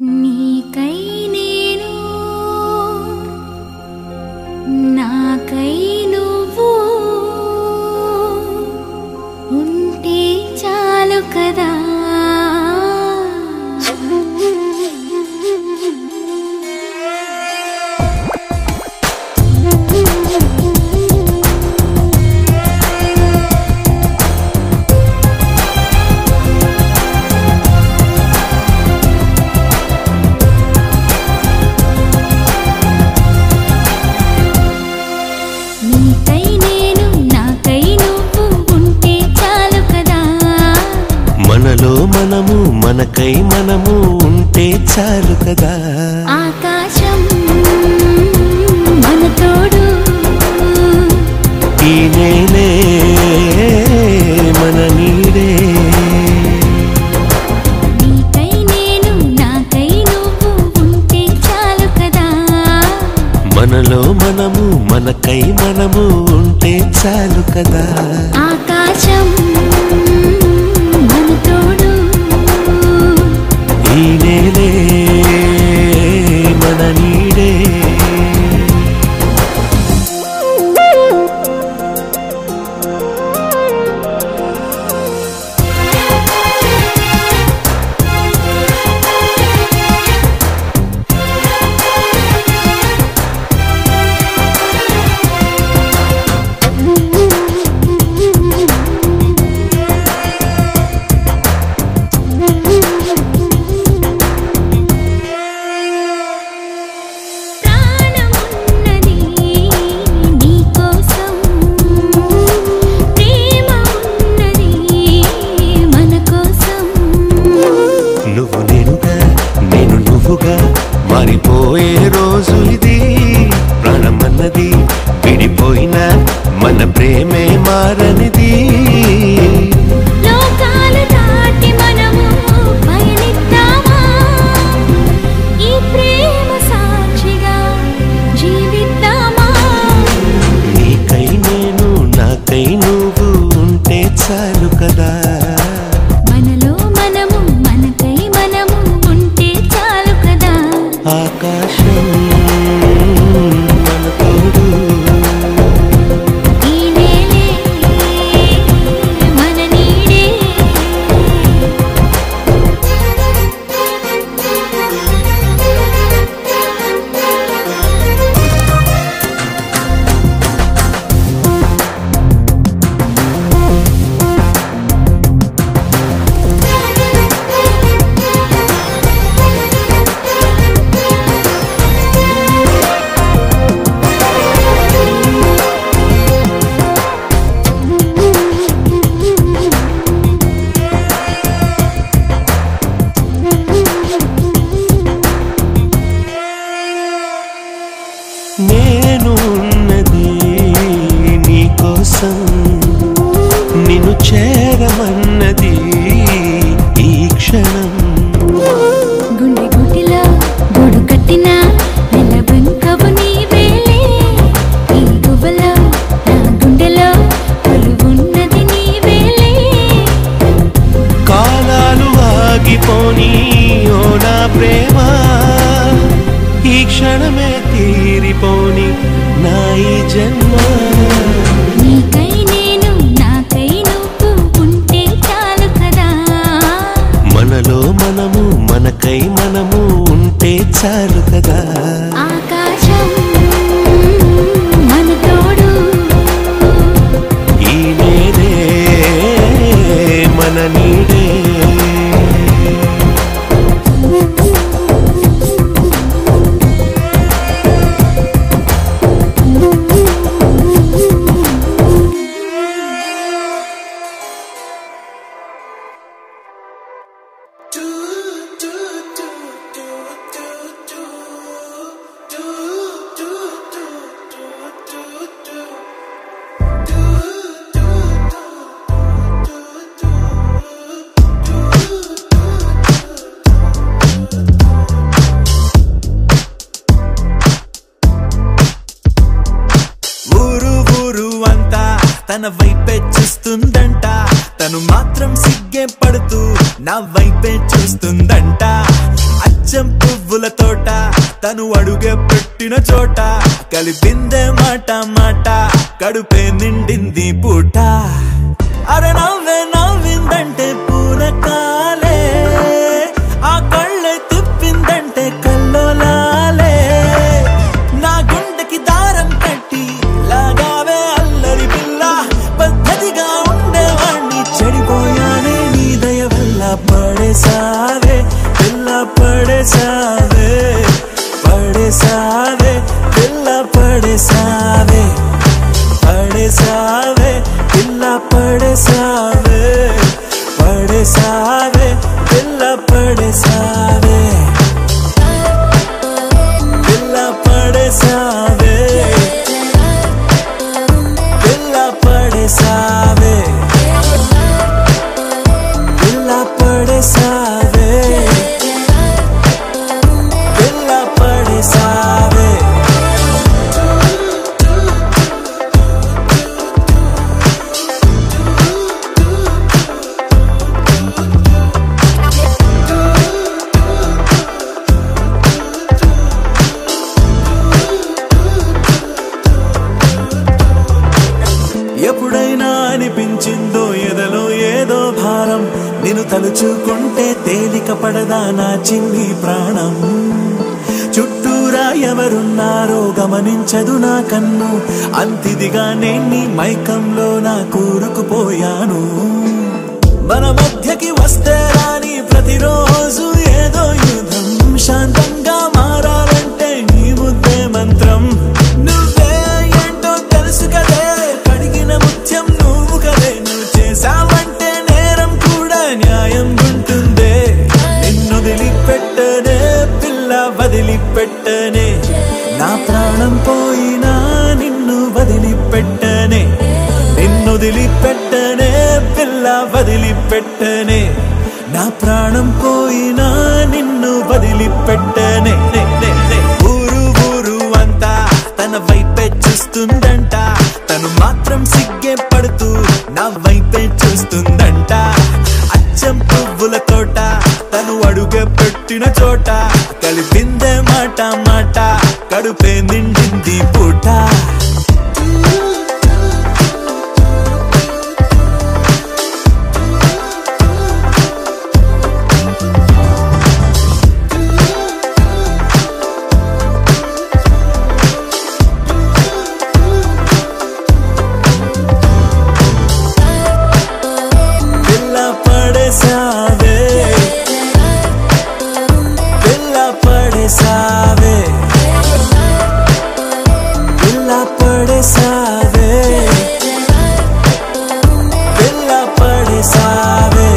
నీకై నేను నాకై నువ్వు ఉంటే చాలు కదా. మనలో మనము మనకై మనము ఉంటే చాలు కదా. ఆకాశం మన తోడు, ఈ నేనే మన నీడే. నీకై నేను నాకై నువ్వు ఉంటే చాలు కదా. మనలో మనము మనకై మనము ఉంటే చాలు కదా. ఆకాశం మన తోడు, ఈ నేనే మన నీడే. మారిపోయే రోజు ఇది, ప్రాణమన్నది విడిపోయినా మన ప్రేమే మారనిది. లోకాలు దాటి మనము పయనిద్దామా, ఈ ప్రేమ సాక్షిగా జీవిద్దామా. నీకై నేను నాకై నువ్వు ఉంటే చాలు కదా. మనలో మనము మనకై మనము ఉంటే చాలు కదా. ఆకాశం మన తోడు, ఈ నేలే మన నీడే. నేను ఉన్నది నీకోసం, నిన్ను చేరమన్నది ఈ క్షణం. గుండె గుటిలో గూడు కట్టిన నెలబంకవు నీవేలే, ఈ గువ్వలో నా గుండెలో కొలువున్నది నీవేలే. కాలాలు ఆగిపోని ఓ నా ప్రేమ, ఈ క్షణమే తీరిపోని నా ఈ జన్మ. నీకై నేను నాకై నువ్వు ఉంటే చాలు కదా. మనలో మనము మనకై మనము ఉంటే చాలు కదా. ఆకాశం మన తోడు, ఈ నేనే మన నీడే. పువ్వుల తోట తను అడుగే పెట్టిన చోట కలిపిందే మాట మాట కడుపే నిండింది పూట అరే నవ్వే నవ్విందంటే పూనకాలే ఆ కళ్ళే తిప్పిందంటే కల్లోలాలే నా గుండెకి దారం కట్టి లాగావే అల్లరి పిల్ల పద్ధతిగా ఉండేవాణ్ణి చెడిపోయానే నీ దయ వల్ల పడేసావే పిల్ల పడేసావే పడేసావే పిల్ల పడేసావే పడేసావే పిల్ల పడేసావే పడేసావే పిల్ల పడేసావే పిల్ల పడేసావే పిల్ల పడేసావే పిల్ల పడేసావే పిల్ల పడేసావే ఎప్పుడైనా అనిపించిందో ఎదలో ఏదో భారం నిన్ను తలుచుకుంటే తేలిక పడదా నా చిన్ని ప్రాణం చుట్టూరా ఎవరున్నారో గమనించదు నా కన్ను అంతిదిగా నేను మైకంలో నా కూరుకుపోయాను మన మధ్యకి వస్తే రాని ప్రతిరోజు ఏదో యుద్ధం శాంతంగా మారాలంటే నీ ముద్దే మంత్రం నువ్వే ఏంటో తెలుసు కదే కడిగిన ముత్యం నువ్వు కదే నువ్వు చేసావంటే నేరం కూడా న్యాయం ఉంటుందే నిన్ను వదిలిపెట్టనే పిల్ల వదిలిపెట్టనే నా ప్రాణం పోయినా నిన్ను వదిలిపెట్టనే నిన్ను వదిలిపెట్టనే పిల్ల వదిలిపెట్టనే నా ప్రాణం పోయినా నిన్ను వదిలిపెట్టనే ఊరు ఊరు అంతా తన వైపే చూస్తుందంట తను మాత్రం సిగ్గే పడుతూ నా వైపే చూస్తుందంట అచ్చం పువ్వుల తోట తను అడుగే పెట్టిన చోట కలిపిందే మాట మాట కడుపే నిండింది పూట పడేసావే పిల్ల పడేసావే పిల్ల పడేసావే పిల్ల పడేసావే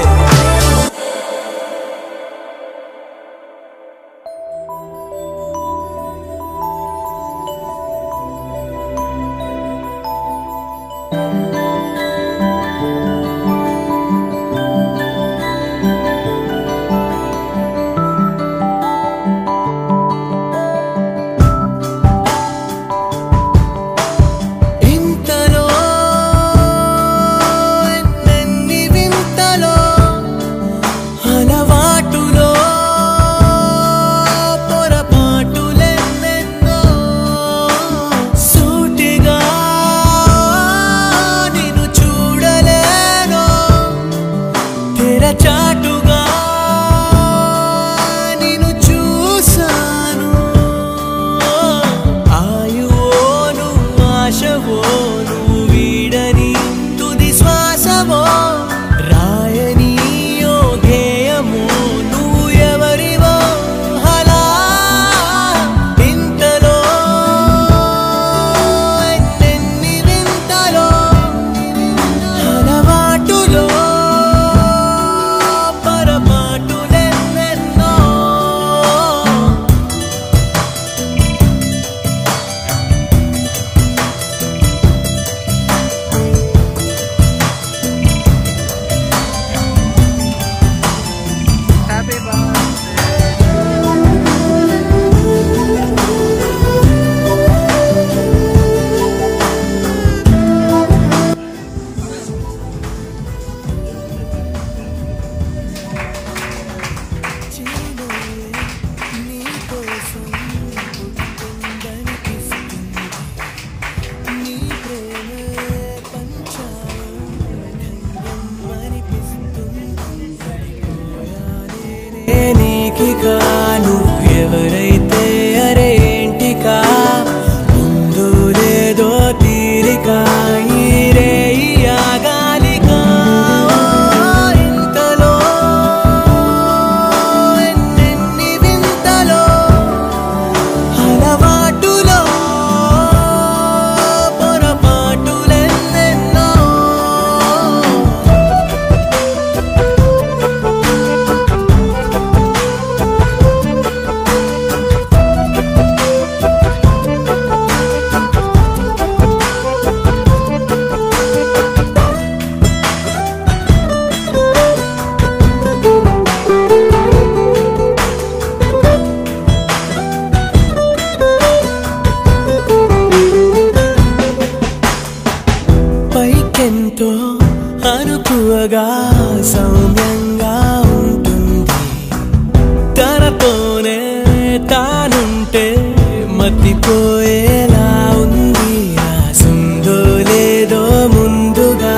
తప్పిపోయేలా ఉంది రాసుందో లేదో ముందుగా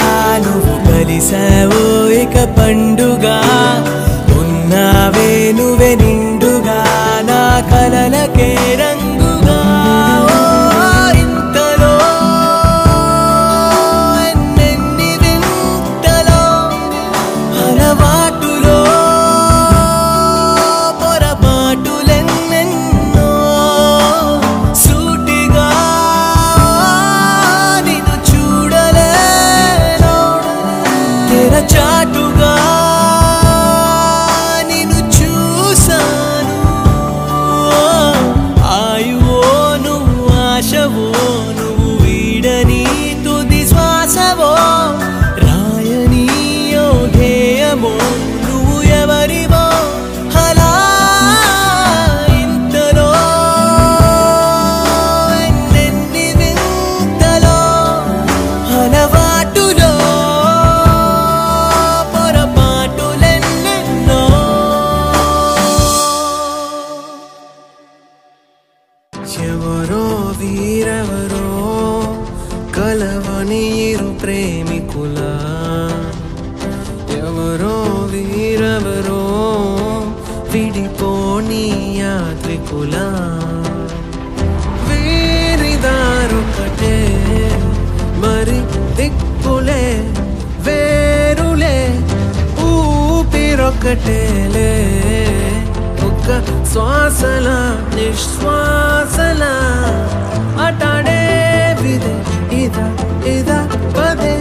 నువ్వు కలిసావో ఇక పండుగ ఉన్నావే నువ్వే నిండుగా నా కలలకే రంగుగా ఇంతలో ఎన్నెన్ని వింతలో అలవాటులో పొరపాటులెన్నెన్నో సూటిగా నిన్ను చూడలేను తెరచాటుగా నిన్ను చూసాను ఆయువో నువ్వు ఆశవో నువ్వు వీడని తుది శ్వాసవో రాయని ధ్యేయమో నువ్వు ఎవరివో అలా ఇంతలో ఎన్నెన్ని వింతలో అలవాటులో పొరపాటులెన్నెన్నో ఎవరో వీరెవరో కలవని ఇరు ప్రేమికుల ఎవరో వీరెవరో విడిపోని యాత్రికుల వీరిదారొకటే మరి దిక్కులే వేరులే ఊపిరొకటేలే ఒక్క శ్వాసల నిశ్వాసల అటాడే విదే ఇద ఇద పదే